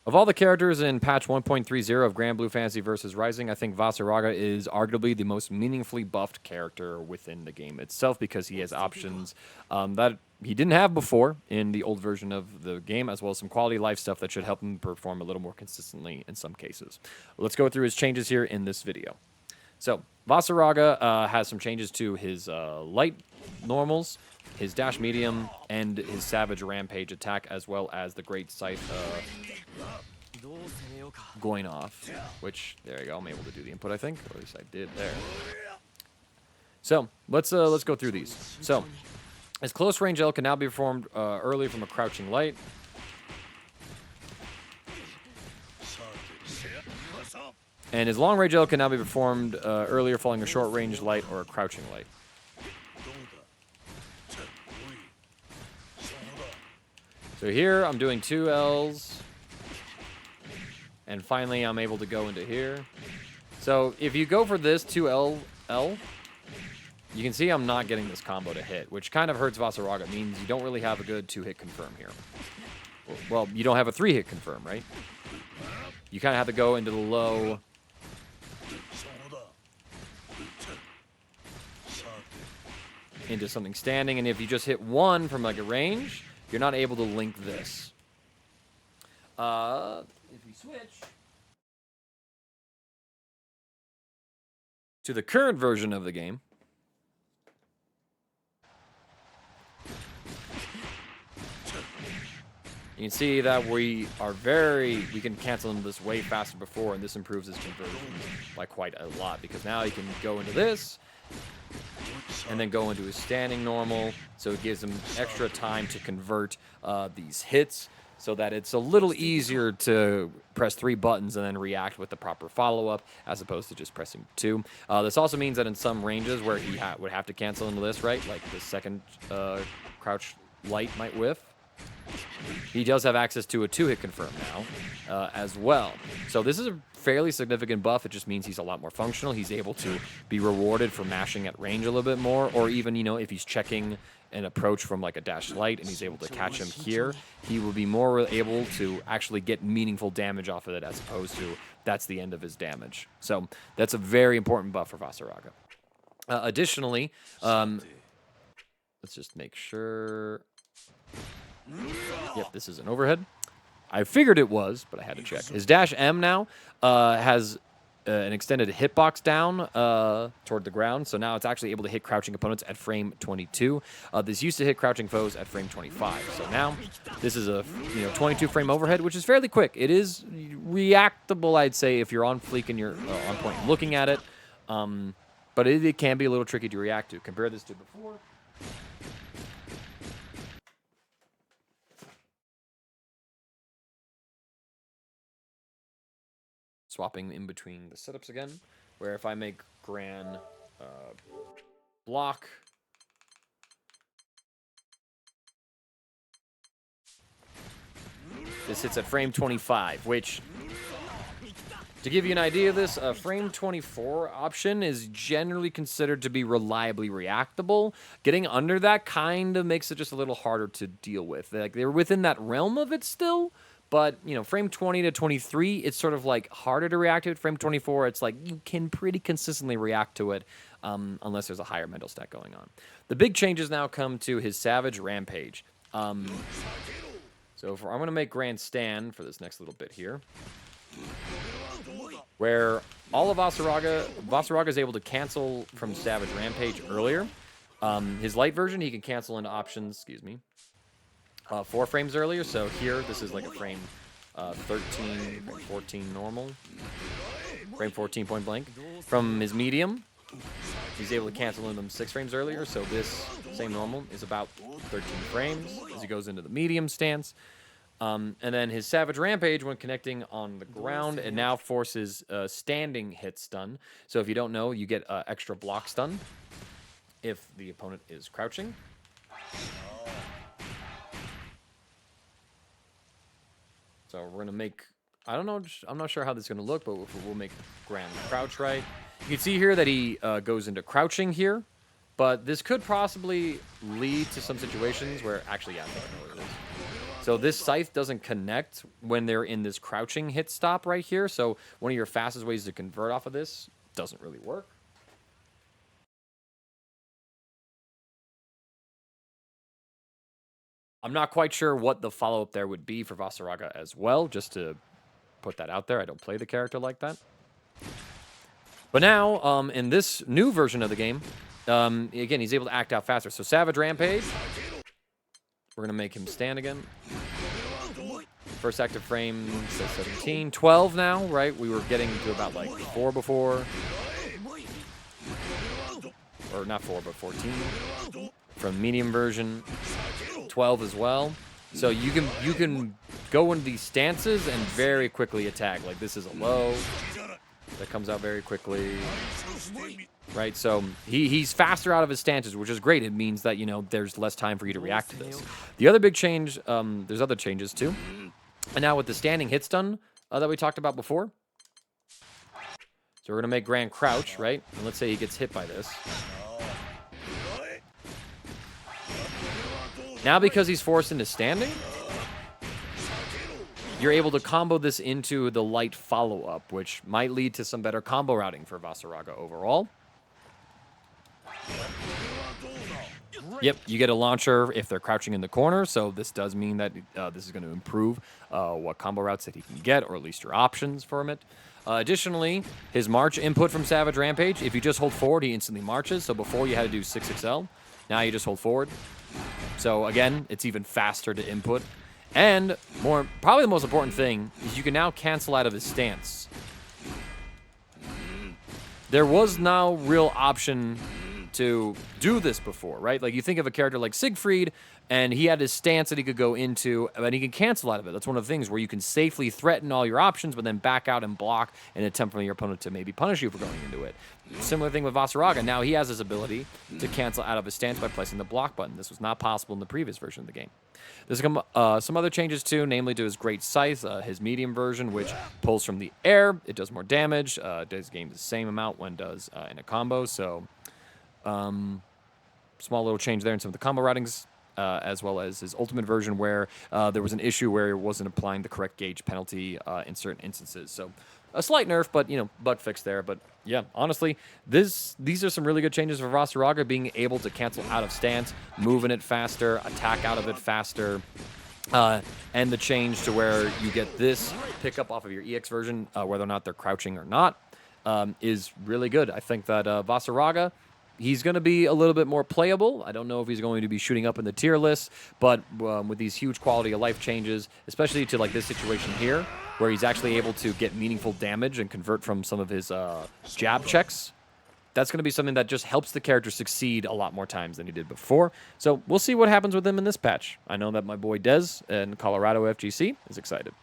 Of all the characters in patch 1.30 of Grand Blue Fantasy vs. Rising, I think Vaserga is arguably the most meaningfully buffed character within the game itself because he has options that he didn't have before in the old version of the game, as well as some quality of life stuff that should help him perform a little more consistently in some cases. Let's go through his changes here in this video. So, Vaserga has some changes to his light normals, his dash medium, and his savage rampage attack, as well as the great scythe going off, which, there you go, I'm able to do the input, I think, or at least I did there. So, let's go through these. So, his close range L can now be performed early from a crouching light. And his long range L can now be performed earlier following a short range light or a crouching light. So here I'm doing 2 Ls. And finally I'm able to go into here. So if you go for this 2L, you can see I'm not getting this combo to hit, which kind of hurts Vaserga. It means you don't really have a good 2-hit confirm here. Well, you don't have a 3-hit confirm, right? You kind of have to go into the low. Into something standing, and if you just hit 1 from like a range, you're not able to link this. If you switch to the current version of the game, you can see that we can cancel into this way faster before, and this improves his conversion by quite a lot, because now he can go into this, and then go into his standing normal, so it gives him extra time to convert these hits, so that it's a little easier to press 3 buttons and then react with the proper follow-up, as opposed to just pressing 2. This also means that in some ranges where he would have to cancel into this, right, like the second crouch light might whiff, he does have access to a 2-hit confirm now as well. So this is a fairly significant buff. It just means he's a lot more functional. He's able to be rewarded for mashing at range a little bit more, or even, you know, if he's checking an approach from like a dash light and he's able to catch him here, he will be more able to actually get meaningful damage off of it, as opposed to that's the end of his damage. So that's a very important buff for Vaserga. Additionally, let's just make sure. Yep, this is an overhead. I figured it was, but I had to check. His dash M now has an extended hitbox down toward the ground, so now it's actually able to hit crouching opponents at frame 22. This used to hit crouching foes at frame 25. So now this is a 22 frame overhead, which is fairly quick. It is reactable, I'd say, if you're on fleek and you're on point looking at it, but it can be a little tricky to react to. Compare this to before. Swapping in between the setups again, where if I make Gran block, this hits at frame 25, which, to give you an idea of this, a frame 24 option is generally considered to be reliably reactable. Getting under that kind of makes it just a little harder to deal with. Like, they're within that realm of it still, but, you know, frame 20 to 23, it's sort of like harder to react to it. Frame 24, it's like you can pretty consistently react to it unless there's a higher mental stack going on. The big changes now come to his Savage Rampage. So I'm going to make Grand Stand for this next little bit here, where all of Vaserga is able to cancel from Savage Rampage earlier. His light version, he can cancel into options, 4 frames earlier. So here, this is like a frame 13, frame 14 normal, frame 14 point blank. From his medium, he's able to cancel into them 6 frames earlier. So this same normal is about 13 frames as he goes into the medium stance. And then his Savage Rampage, when connecting on the ground, it now forces standing hit stun. So if you don't know, you get extra block stun if the opponent is crouching. So we're going to make, I don't know, I'm not sure how this is going to look, but we'll make Grand crouch right. You can see here that he goes into crouching here, but this could possibly lead to some situations where, actually, yeah, I think I know what it is. So this scythe doesn't connect when they're in this crouching hit stop right here. So one of your fastest ways to convert off of this doesn't really work. I'm not quite sure what the follow-up there would be for Vaserga as well, just to put that out there. I don't play the character like that. But now, in this new version of the game, again, he's able to act out faster. So Savage Rampage, we're going to make him stand again. First active frame says 17. 12 now, right? We were getting to about like 4 before. Or not 4, but 14. From medium version, 12 as well. So you can go into these stances and very quickly attack. Like this is a low that comes out very quickly. Right, so he's faster out of his stances, which is great. It means that, you know, there's less time for you to react to this. The other big change, there's other changes too. And now with the standing hit stun that we talked about before. So we're going to make Grand Crouch, right? And let's say he gets hit by this. Now because he's forced into standing, you're able to combo this into the light follow-up, which might lead to some better combo routing for Vaserga overall. Yep, you get a launcher if they're crouching in the corner, so this does mean that this is going to improve what combo routes that he can get, or at least your options from it. Additionally, his march input from Savage Rampage, if you just hold forward, he instantly marches. So before you had to do 6XL, now you just hold forward. So again, it's even faster to input. And probably the most important thing is you can now cancel out of his stance. There was no real option to do this before, right? Like you think of a character like Siegfried, and he had his stance that he could go into, and he can cancel out of it. That's one of the things where you can safely threaten all your options, but then back out and block and attempt for your opponent to maybe punish you for going into it. Similar thing with Vaserga. Now he has his ability to cancel out of his stance by pressing the block button. This was not possible in the previous version of the game. There's some other changes too, namely to his Great Scythe, his medium version, which pulls from the air. It does more damage. Does game the same amount when does in a combo. So small little change there in some of the combo routings, as well as his ultimate version where there was an issue where it wasn't applying the correct gauge penalty in certain instances. So a slight nerf, but, you know, bug fix there. But, yeah, honestly, these are some really good changes for Vaserga, being able to cancel out of stance, moving it faster, attack out of it faster, and the change to where you get this pickup off of your EX version, whether or not they're crouching or not, is really good. I think that Vaserga, he's going to be a little bit more playable. I don't know if he's going to be shooting up in the tier list, but with these huge quality of life changes, especially to like this situation here, where he's actually able to get meaningful damage and convert from some of his jab checks, that's going to be something that just helps the character succeed a lot more times than he did before. So we'll see what happens with him in this patch. I know that my boy Dez in Colorado FGC is excited.